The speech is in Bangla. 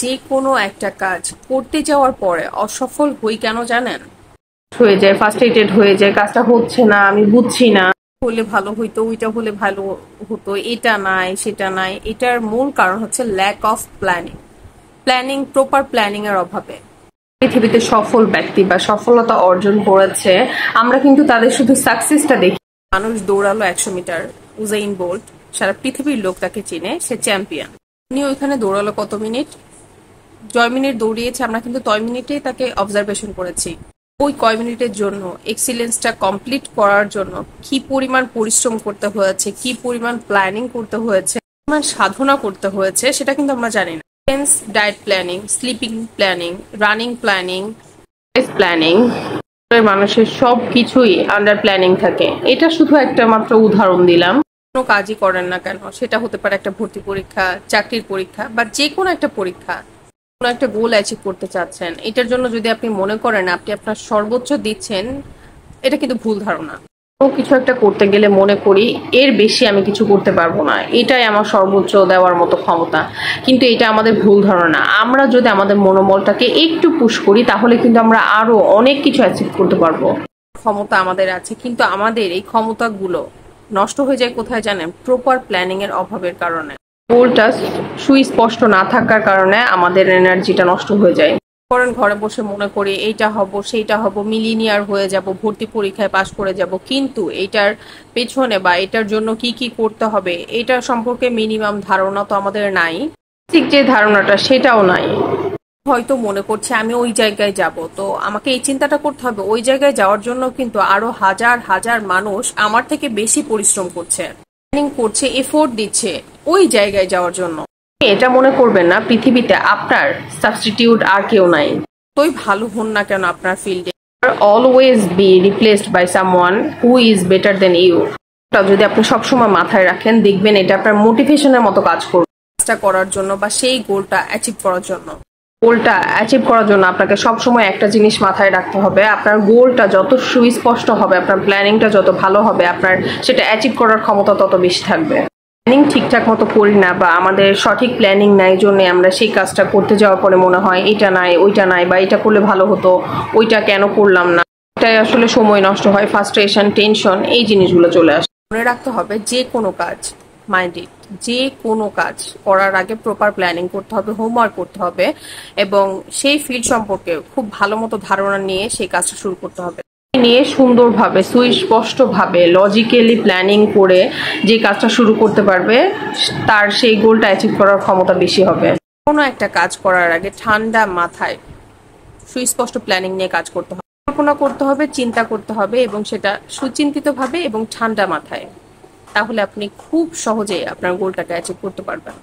যে কোনো একটা কাজ করতে যাওয়ার পরে অসফল হই কেন জানেন? হয়ে যায়, ফার্স্ট্রেটেড হয়ে যায়, কাজটা হচ্ছে না, আমি বুঝছি না, হলে ভালো হইতো, ওইটা হলে ভালো হতো, এটা নাই সেটা নাই। এটার মূল কারণ হচ্ছে ল্যাক অফ প্রপার প্ল্যানিং এর অভাবে। পৃথিবীতে সফল ব্যক্তি বা সফলতা অর্জন করেছে, আমরা কিন্তু তাদের শুধু সাকসেসটা দেখি। মানুষ দৌড়ালো 100 মিটার, উজাইন বোল্ট, সারা পৃথিবীর লোক তাকে চিনে, সে চ্যাম্পিয়ন। উনি ওইখানে দৌড়ালো কত মিনিট, 6 মিনিট দৌড়িয়েছে, আমরা কিন্তু 6 মিনিটেই তাকে অবজারভেশন করেছি। ওই কয় মিনিটের জন্য এক্সিলেন্সটা কমপ্লিট করার জন্য কি পরিমাণ পরিশ্রম করতে হয়েছে, কি পরিমাণ প্ল্যানিং করতে হয়েছে, পরিমাণ সাধনা করতে হয়েছে, সেটা কিন্তু আমরা জানি না। Diet planning, sleeping planning, running planning, planning, মানুষের সব কিছুই আন্ডার প্ল্যানিং থাকে। এটা শুধু একটা মাত্র উদাহরণ দিলাম। কোনো কাজই করেন না কেন, সেটা হতে পারে একটা ভর্তি পরীক্ষা, চাকরির পরীক্ষা, বা যে কোনো একটা পরীক্ষা, কোনো একটা গোল অ্যাচিভ করতে চাচ্ছেন, এটার জন্য যদি আপনি মনে করেন আপনি আপনার সর্বোচ্চ দিচ্ছেন, এটা কিন্তু ভুল ধারণা। কোনো কিছু একটা করতে গেলে মনে করি এর বেশি আমি কিছু করতে পারবো না, এটাই আমার সর্বোচ্চ দেওয়ার মতো ক্ষমতা, কিন্তু এটা আমাদের ভুল ধারণা। আমরা যদি আমাদের মনোবলটাকে একটু পুশ করি তাহলে কিন্তু আমরা আরো অনেক কিছু অ্যাচিভ করতে পারবো। ক্ষমতা আমাদের আছে, কিন্তু আমাদের এই ক্ষমতাগুলো নষ্ট হয়ে যায় কোথায় জানেন? প্রপার প্ল্যানিং এর অভাবের কারণে। গোলটা সুস্পষ্ট না থাকার কারণে আমাদের এনার্জিটা নষ্ট হয়ে যায়। করেন ঘরে বসে মনে করি এইটা হব সেইটা হব, মিলিনিয়ার হয়ে যাব, ভর্তি পরীক্ষায় পাশ করে যাব, কিন্তু এটার পেছনে বা এটার জন্য কি কি করতে হবে এটা সম্পর্কে মিনিমাম ধারণা তো আমাদের নাই। ঠিক যে ধারণাটা সেটাও নাই। হয়তো মনে করছে আমি ওই জায়গায় যাব, তো আমাকে এই চিন্তাটা করতে হবে ওই জায়গায় যাওয়ার জন্য কিন্তু আরো হাজার হাজার মানুষ আমার থেকে বেশি পরিশ্রম করছে, প্ল্যানিং করছে, এফোর্ট দিচ্ছে ওই জায়গায় যাওয়ার জন্য। এটা মনে করবেন না পৃথিবীতে আপনার সাবস্টিটিউট আর কেউ নাই। তুই ভালো হন না কেন আপনার ফিল্ডে, always be replaced by someone who is better than you. যদি আপনি সবসময় মাথায় রাখেন, দেখবেন এটা আপনার মোটিভেশনের মতো কাজ করবে কাজটা করার জন্য বা সেই গোলটা অ্যাচিভ করার জন্য। গোলটা অ্যাচিভ করার জন্য আপনাকে সবসময় একটা জিনিস মাথায় রাখতে হবে, আপনার গোলটা যত সুস্পষ্ট হবে, আপনার প্ল্যানিংটা যত ভালো হবে, আপনার সেটা অ্যাচিভ করার ক্ষমতা তত বেশি থাকবে। প্ল্যানিং ঠিকঠাক মতো করি না বা আমাদের সঠিক প্ল্যানিং নাই জন্য আমরা সেই কাজটা করতে যাওয়ার পরে মনে হয় এটা নাই ওইটা নাই, বা এটা করলে ভালো হতো, ওইটা কেন করলাম না, এটাই আসলে সময় নষ্ট হয়, ফ্রাস্ট্রেশন, টেনশন, এই জিনিসগুলো চলে আসে। মনে রাখতে হবে যে কোনো কাজ, মাইন্ডেড, যে কোনো কাজ করার আগে প্রপার প্ল্যানিং করতে হবে, হোমওয়ার্ক করতে হবে, এবং সেই ফিল্ড সম্পর্কে খুব ভালো মতো ধারণা নিয়ে সেই কাজটা শুরু করতে হবে। নিয়ে সুন্দরভাবে, সুস্পষ্টভাবে, লজিক্যালি প্ল্যানিং করে যে কাজটা শুরু করতে পারবে তার সেই গোলটা অ্যাচিভ করার ক্ষমতা বেশি হবে। কোনো একটা কাজ করার আগে ঠান্ডা মাথায় সুস্পষ্ট প্ল্যানিং নিয়ে কাজ করতে হবে, কল্পনা করতে হবে, চিন্তা করতে হবে, এবং সেটা সুচিন্তিতভাবে এবং ঠান্ডা মাথায়। তাহলে আপনি খুব সহজেই আপনার গোলটাকে অ্যাচিভ করতে পারবেন।